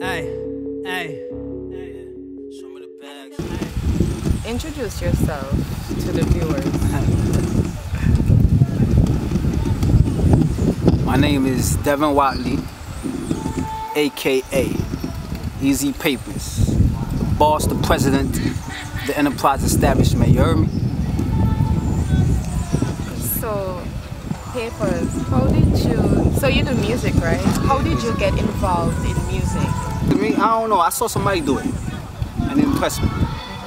Hey, hey, show me the bags. Introduce yourself to the viewers. My name is Devin Watley, aka EZ Paperz, the boss, the president, the enterprise establishment. You heard me? So, Paperz, how did you... So you do music, right? How did you get involved in music? To me, I don't know. I saw somebody do it, and it impressed me,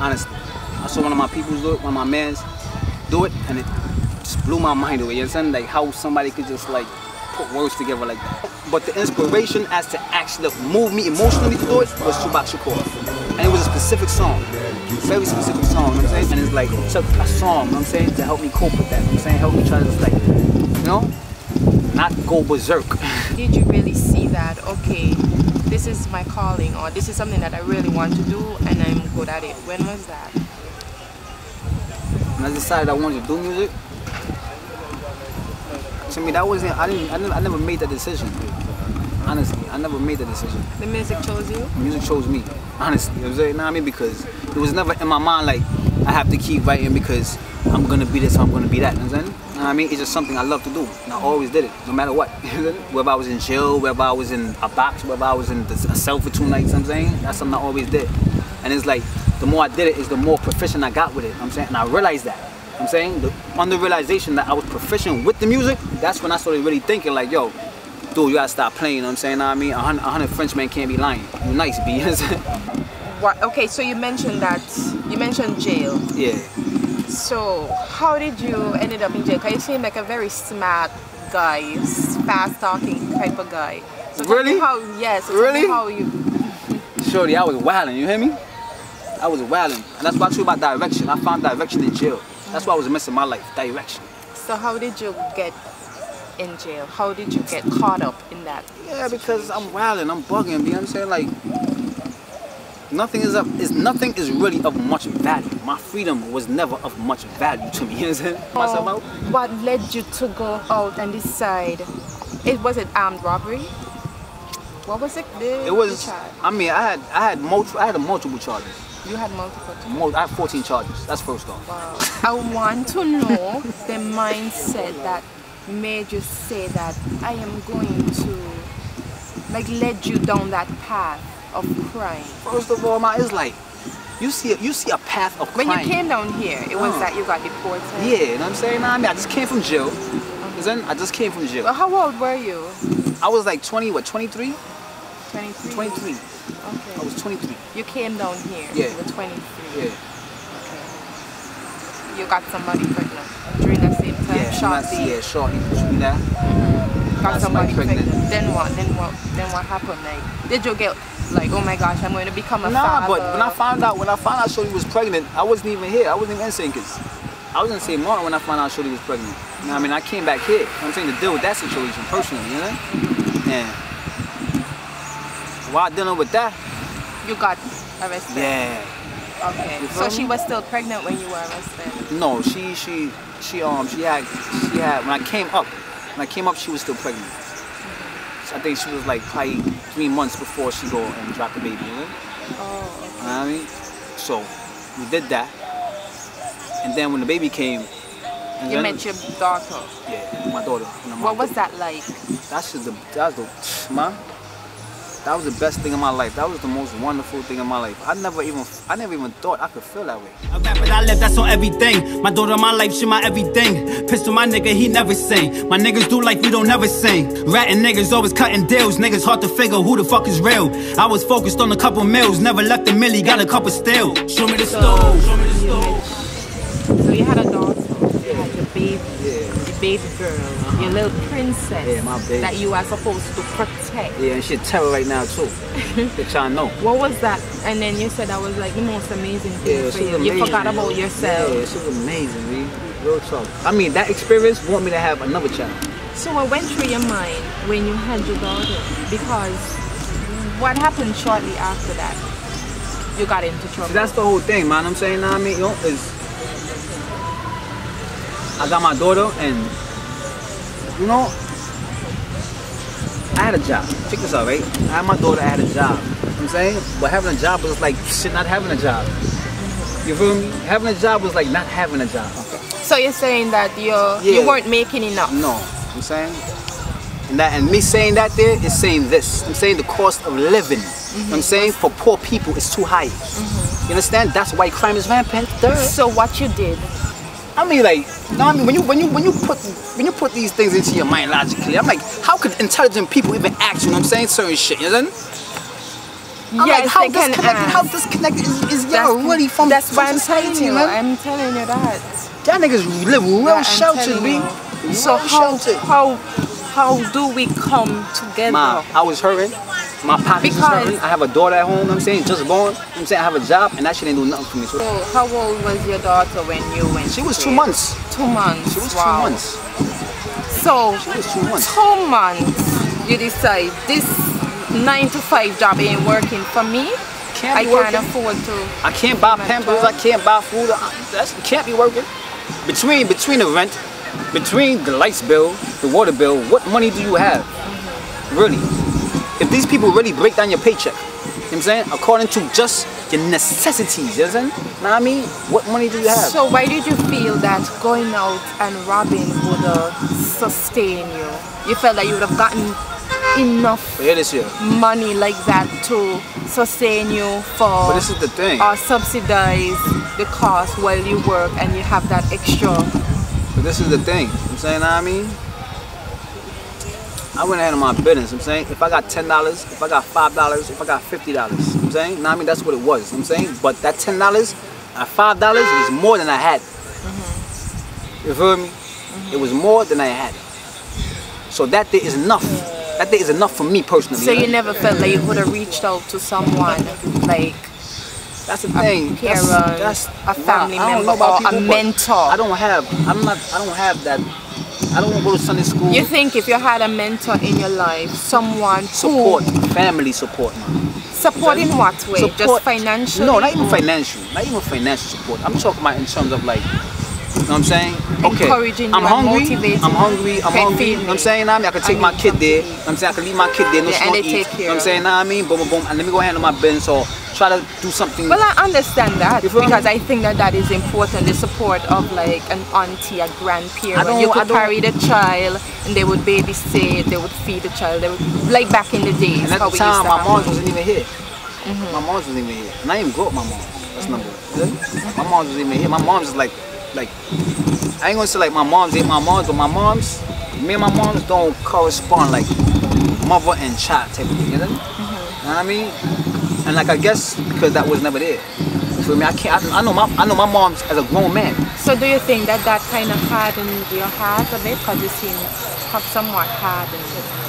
honestly. I saw one of my people do it, one of my mans do it, and it just blew my mind away. You understand? Like how somebody could just like put words together like that. But the inspiration as to actually move me emotionally to do it was Tupac Shakur. And it was a specific song, very specific song, you know what I'm saying? And it's like, it took a song, you know what I'm saying, to help me cope with that, you know what I'm saying? Help me try to just like, you know, not go berserk. Did you really see that, okay, this is my calling, or this is something that I really want to do and I'm good at it? When was that? When I decided I wanted to do music, to me that wasn't, I never made that decision. Honestly, I never made that decision. The music chose you? The music chose me, honestly. You know what I'm saying? You know what I mean? Because it was never in my mind like, I have to keep writing because I'm gonna be this, I'm gonna be that. You know what I'm saying? You know what I mean? It's just something I love to do. And I always did it, no matter what. Whether I was in jail, whether I was in a box, whether I was in a cell for 2 nights, you know what I'm saying? That's something I always did. And it's like, the more I did it, is the more proficient I got with it. You know what I'm saying? And I realized that. You know what I'm saying? On the realization that I was proficient with the music, that's when I started really thinking like, yo, dude, you gotta stop playing, you know what I'm saying? Know what I mean? 100 Frenchmen can't be lying. You nice, B. You know what I'm saying? What? Okay, so you mentioned jail. Yeah. So how did you ended up in jail? Because you seem like a very smart guy, fast talking type of guy. So really? Yes. So really? How you? Shorty, I was wilding. You hear me? I was wilding, and that's what I true about direction. I found direction in jail. That's what I was missing in my life. Direction. So how did you get in jail? How did you get caught up in that? Yeah, because I'm wilding, I'm bugging. You know what I'm saying? Like nothing is really of much value. My freedom was never of much value to me. You know what I'm saying? What led you to go out and decide? Was it armed robbery? What was it? It was. I mean, I had multiple charges. You had multiple charges? I had 14 charges. That's first off. Wow. I want to know the mindset that made you say that I am going to, like, led you down that path of crime. First of all, it's like you see a path of crime. When you came down here, it was that you got deported. Yeah, you know what I'm saying? Nah, I mean, I just came from jail. I just came from jail. Well, how old were you? I was like 23? 23. 23. Okay. I was 23. You came down here. Yeah. You were 23. Yeah. Okay. You got somebody pregnant during that same time. Yeah, shortly. Yeah, shortly. You know? Got somebody pregnant. Then what? Then what happened? Like, did you get like, oh my gosh, I'm going to become a father? But when I found out Shorty was pregnant, I wasn't even here. I wasn't even in St. Kitts. I was in St. Martin when I found out Shorty was pregnant. You know what I mean? I came back here. You know what I'm saying, to deal with that situation personally. You know? And while dealing with that, you got arrested. Yeah. Okay. So she was still pregnant when you were arrested? No, she had when I came up, she was still pregnant. So I think she was like probably 3 months before she go and drop the baby, you know? Oh, okay. You know what I mean? So we did that. And then when the baby came, you met your daughter? Yeah, my daughter. What was that like? That was the best thing in my life. That was the most wonderful thing in my life. I never even thought I could feel that way. I rap and I live, that's on everything. My daughter, my life, she my everything. Pistol, my nigga, he never sing. My niggas do like we don't never sing. Ratting niggas always cutting deals. Niggas hard to figure who the fuck is real. I was focused on a couple meals. Never left the milli, got a couple still. Show me the stove, show me the stove. So you had a daughter, you had your baby, your baby girl, your little princess my baby. that you are supposed to protect. Yeah, and she's terror right now too. That y'all know. What was that? And then you said that was like the most amazing thing for you. You forgot about yourself. Yeah, she was amazing, man. Real talk. I mean, that experience want me to have another child. So what went through your mind when you had your daughter? Because what happened shortly after that? You got into trouble. See, that's the whole thing, man. I'm saying, I mean, I got my daughter, and you know, I had a job. Check this out, right? I had my daughter, I had a job. I'm saying? But having a job was like shit not having a job. You feel me? Having a job was like not having a job. So you're saying that you weren't making enough? No, I'm saying, and me saying that there is saying this. I'm saying the cost of living. I'm saying for poor people it's too high. You understand? That's why crime is rampant. So what you did? I mean, like, no, I mean, when you put these things into your mind logically, I'm like, how could intelligent people even act? You know what I'm saying? Certain shit, you know? I'm Yes, like, how disconnected is y'all really from society, man? I'm telling you that. Y'all niggas live real sheltered, B. So how do we come together? Ma, I was hurting. My pockets was hurting. I have a daughter at home, you know what I'm saying, just born. You know what I'm saying? I have a job, and that shit ain't do nothing for me. So how old was your daughter when you went? She was 2 months. 2 months. She was 2 wow. months. So She was 2 months. 2 months, you decide this 9 to 5 job ain't working for me. I can't afford to. I can't buy Pampers. I can't buy food. That can't be working. Between the rent, between the lights bill, the water bill, what money do you have? Really? If these people really break down your paycheck, you know what I'm saying? According to just your necessities, you know what I mean? What money do you have? So why did you feel that going out and robbing would sustain you? You felt that you would have gotten enough money like that to sustain you for, but this is the thing, or subsidize the cost while you work and you have that extra. But this is the thing, you know what I'm saying, I mean, I went ahead of my business, you know what I'm saying, if I got $10, if I got $5, if I got $50, you know what I'm saying, I mean, that's what it was, you know what I'm saying, but that $10 and $5 was more than I had. You feel me? It was more than I had. So that there is enough. That day is enough for me personally. So you never felt like you could have reached out to someone, like that's the thing. A parent, that's a family member, or a mentor. I don't have that. I don't want to go to Sunday school. You think if you had a mentor in your life, someone support, family support, man. Support in what way? Support, just financially? No, not even financial. Not even financial support. I'm talking about in terms of like, you know what I'm saying? Okay, encouraging I'm you, hungry. motivating I'm hungry. I'm hungry. You know what I'm saying? I could take my kid there. You know what I'm saying? I could leave my kid there. No small eat. You know what I'm saying? I mean, boom, boom, boom. And let me go handle my business or try to do something. Well, I understand that because I think that is important. The support of like an auntie, a grandparent. You could carry the child and they would babysit. They would feed the child. They would, like back in the days. And at the time, my mom wasn't even here. My mom wasn't even here. And I didn't even grow up with my mom. That's number one. My mom wasn't even here. My mom's just like. I ain't gonna say like my moms ain't my moms, but me and my moms don't correspond like mother and child type of thing, you know? You know what I mean? And like I guess because that was never there. For me, I know my mom's as a grown man. So do you think that kind of hardened your heart a bit? Because you seem somewhat hardened,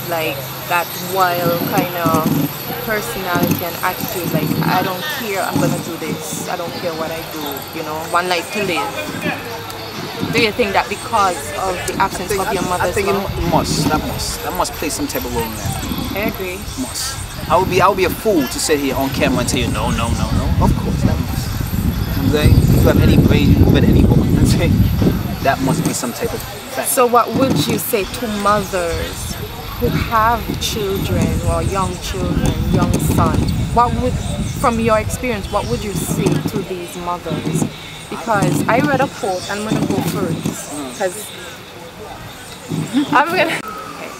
like that wild kind of personality and attitude, like I don't care, I'm gonna do this, I don't care what I do, you know, one life to live. Do you think that because of the absence of your mother's I think that must play some type of role in that. I agree. Must. I would be a fool to sit here on camera and tell you no. Of course that must. You know what I'm saying? If you have any brain, you have any woman, you know what I'm saying? That must be some type of fact. So what would you say to mothers who have children or young children, young son? What would, from your experience, what would you say to these mothers? Because I read a quote, I'm gonna go first. Because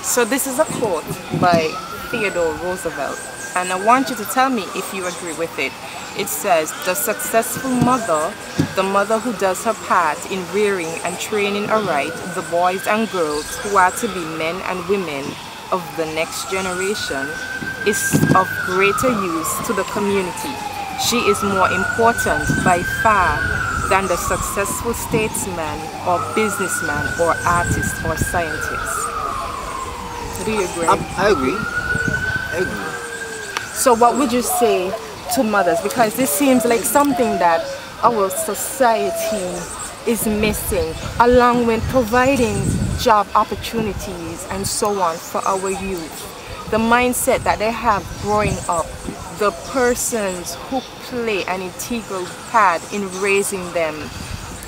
so this is a quote by Theodore Roosevelt, and I want you to tell me if you agree with it. It says, the successful mother, the mother who does her part in rearing and training aright the boys and girls who are to be men and women of the next generation, is of greater use to the community. She is more important by far than the successful statesman or businessman or artist or scientist. Do you agree? I agree. So what would you say to mothers? Because this seems like something that our society is missing, along with providing job opportunities and so on for our youth. The mindset that they have growing up, the persons who play an integral part in raising them,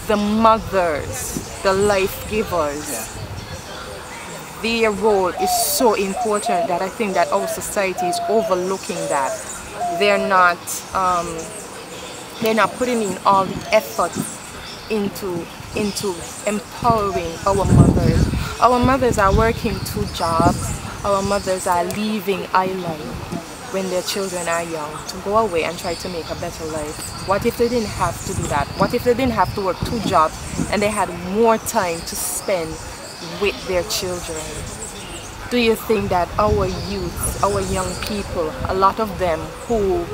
the mothers, the life givers, their role is so important that I think that our society is overlooking that. they're not putting in all the effort into empowering our mothers. Our mothers are working 2 jobs. Our mothers are leaving island when their children are young to go away and try to make a better life. What if they didn't have to do that? What if they didn't have to work 2 jobs and they had more time to spend with their children? Do you think that our youth, our young people, a lot of them who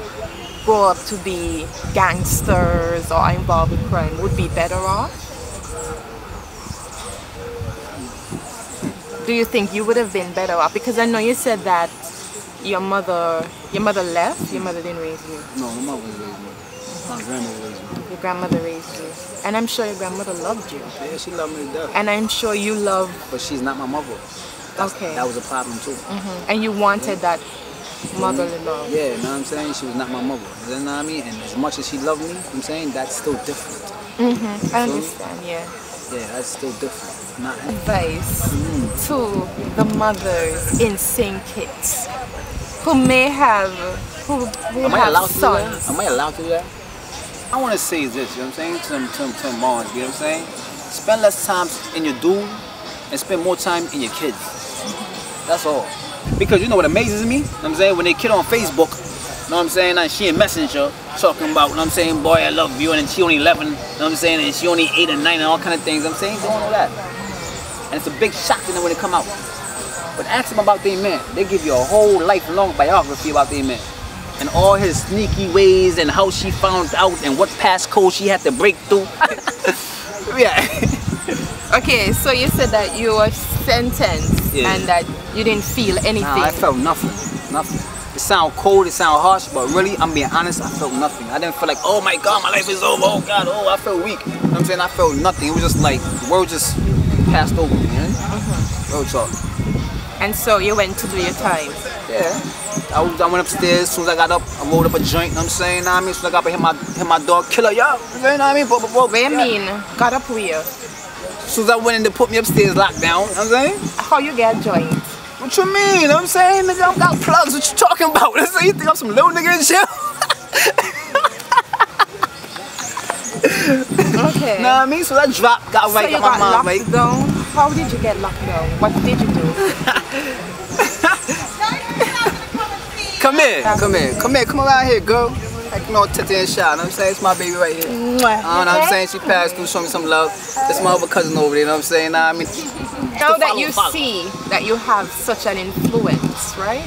grow up to be gangsters or involved in crime would be better off? Do you think you would have been better off? Because I know you said that your mother left, your mother didn't raise you. No, my mother raised me. My grandmother raised me. Your grandmother raised you. And I'm sure your grandmother loved you. Yeah, she loved me to death. And I'm sure you love... But she's not my mother. Okay. That was a problem too. And you wanted that motherly love. Yeah, you know what I'm saying? She was not my mother. You know what I mean? And as much as she loved me, you know what I'm saying, that's still different. I understand, yeah. Yeah, that's still different. Not Advice to the mothers in St. Kitts who may have Am I allowed to do that? sons. Am I allowed to do that? I want to say this, you know what I'm saying, to moms, you know what I'm saying? Spend less time in your dude and spend more time in your kids. That's all. Because you know what amazes me? You know what I'm saying? When they kid on Facebook, you know what I'm saying, and she in Messenger talking about, you know what I'm saying, boy, I love you, and then she only 11, you know what I'm saying, and she only 8 and 9 and all kind of things, you know what I'm saying, doing all that. And it's a big shock to them when they come out. But ask them about their man. They give you a whole lifelong biography about their man. And all his sneaky ways and how she found out and what passcode she had to break through. Yeah. Okay, so you said that you were sentenced and that you didn't feel anything. Nah, I felt nothing. Nothing. It sounds cold, it sounds harsh, but really, I'm being honest, I felt nothing. I didn't feel like, oh my God, my life is over, oh God, oh, I felt weak. You know what I'm saying? I felt nothing. It was just like, the world just passed over me, man. Real talk. And so you went to do your time. Yeah. I went upstairs, as soon as I got up, I rolled up a joint, you know what I'm saying? Know what I mean? As soon as I got up, hit my dog, killer, yo. You know what I mean? What do you mean? Got up where? As soon as I went in to put me upstairs, locked down, you know what I'm saying? How you get joint? What you mean? You know what I'm saying? Nigga, I got plugs, what you talking about? So you think I'm some little nigga in jail? Okay. Know what I mean? So that dropped, got right in my mind, right? So you got locked down? How did you get locked down? What did you do? Come around here, girl. Like, you know, Tete and Sha, you know what I'm saying? It's my baby right here. You know what I'm saying? She passed through, show me some love. That's my other cousin over there, you know what I'm saying? Nah, I mean, now that you see that you have such an influence, right?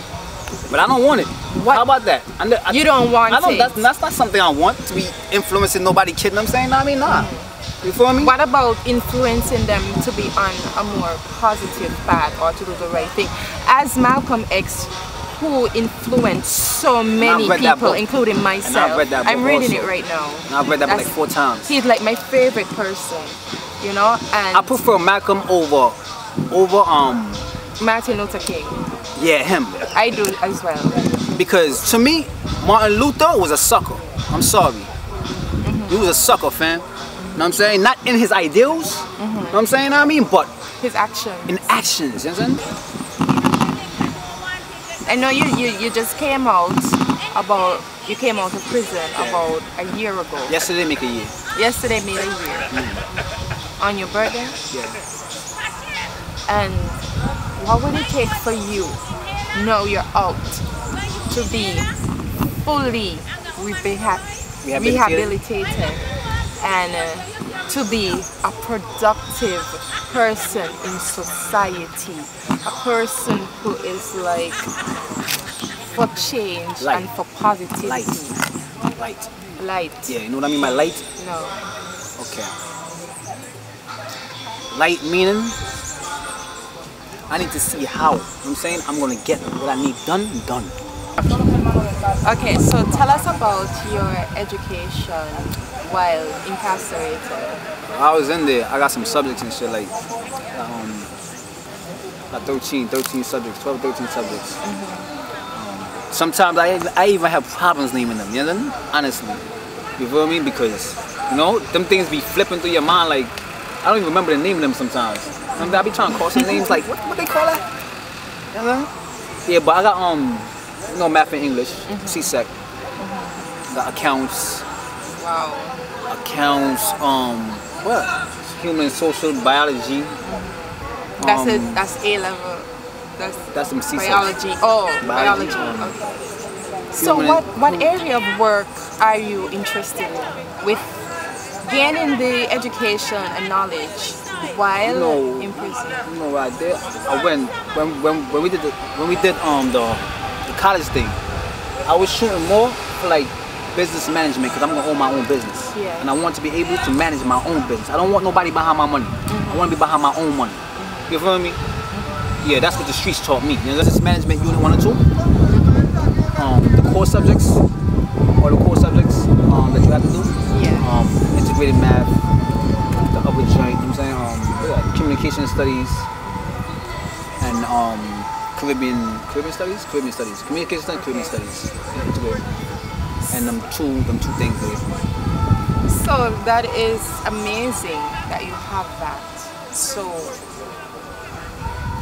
But I don't want it. What? How about that? You don't want it? That's not something I want, to be influencing nobody, kid, you know what I'm saying? Nah, I mean, nah. You feel me? What about influencing them to be on a more positive path or to do the right thing? As Malcolm X, who influenced so many people, including myself. I've read that book I'm reading also. it right now. And I've read that book like 4 times. He's like my favorite person, you know. And I prefer Malcolm over Martin Luther King. Yeah, him. I do as well. Because to me, Martin Luther was a sucker. I'm sorry. He was a sucker, fam. You know what I'm saying? Not in his ideals. You know what I'm saying? I mean, but his actions. In actions, you know what I'm saying? I know you just came out you came out of prison about a year ago. Yesterday make a year. Yesterday made a year. On your birthday? Yeah. And what would it take for you, now you're out, to be fully rehabilitated and to be a productive person in society, a person who is like for change and for positivity. Light. Yeah, you know what I mean by light? No. Okay. Light meaning I need to see how. You know what I'm saying? I'm gonna get what I need done. Okay, so tell us about your education while incarcerated. I was in there, I got some subjects and shit like got 13 subjects, 12, 13 subjects. Sometimes I even have problems naming them, you know? Honestly. You feel me? Because, you know, them things be flipping through your mind like, I don't even remember the name of them sometimes. I be trying to call some names like, what they call that? You know? Yeah, but I got, you know, math and English, CSEC. got accounts. Wow. Accounts, what? Human social biology. That's it. That's A level. That's some C biology. Oh, biology. Okay. So what area of work are you interested in with gaining the education and knowledge while in prison? You know, right there. When we did the college thing, I was shooting more for like business management because I'm gonna own my own business, and I want to be able to manage my own business. I don't want nobody behind my money. I want to be behind my own money. You feel me? Yeah, that's what the streets taught me. You know, business management unit 1 and 2. The core subjects, that you have to do. Yeah. Integrated math, the other joint. You know what I'm saying? Communication studies, and Caribbean studies, communication studies, Caribbean studies. Yeah, integrated. And them two things there. So that is amazing that you have that. So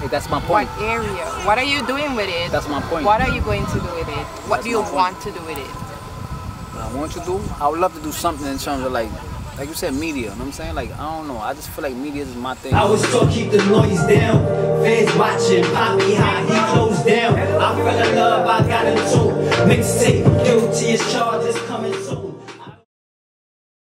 hey, that's my point. What area? What are you doing with it? That's my point. What are you going to do with it? What do you want to do with it? What I want to do? I would love to do something in terms of like you said, media. You know what I'm saying? Like, I don't know. I just feel like media is my thing. I was told keep the noise down. Fans watching, Poppy high, he closed down. I fell in love, I got him too. Mixtape, guilty as charges coming soon.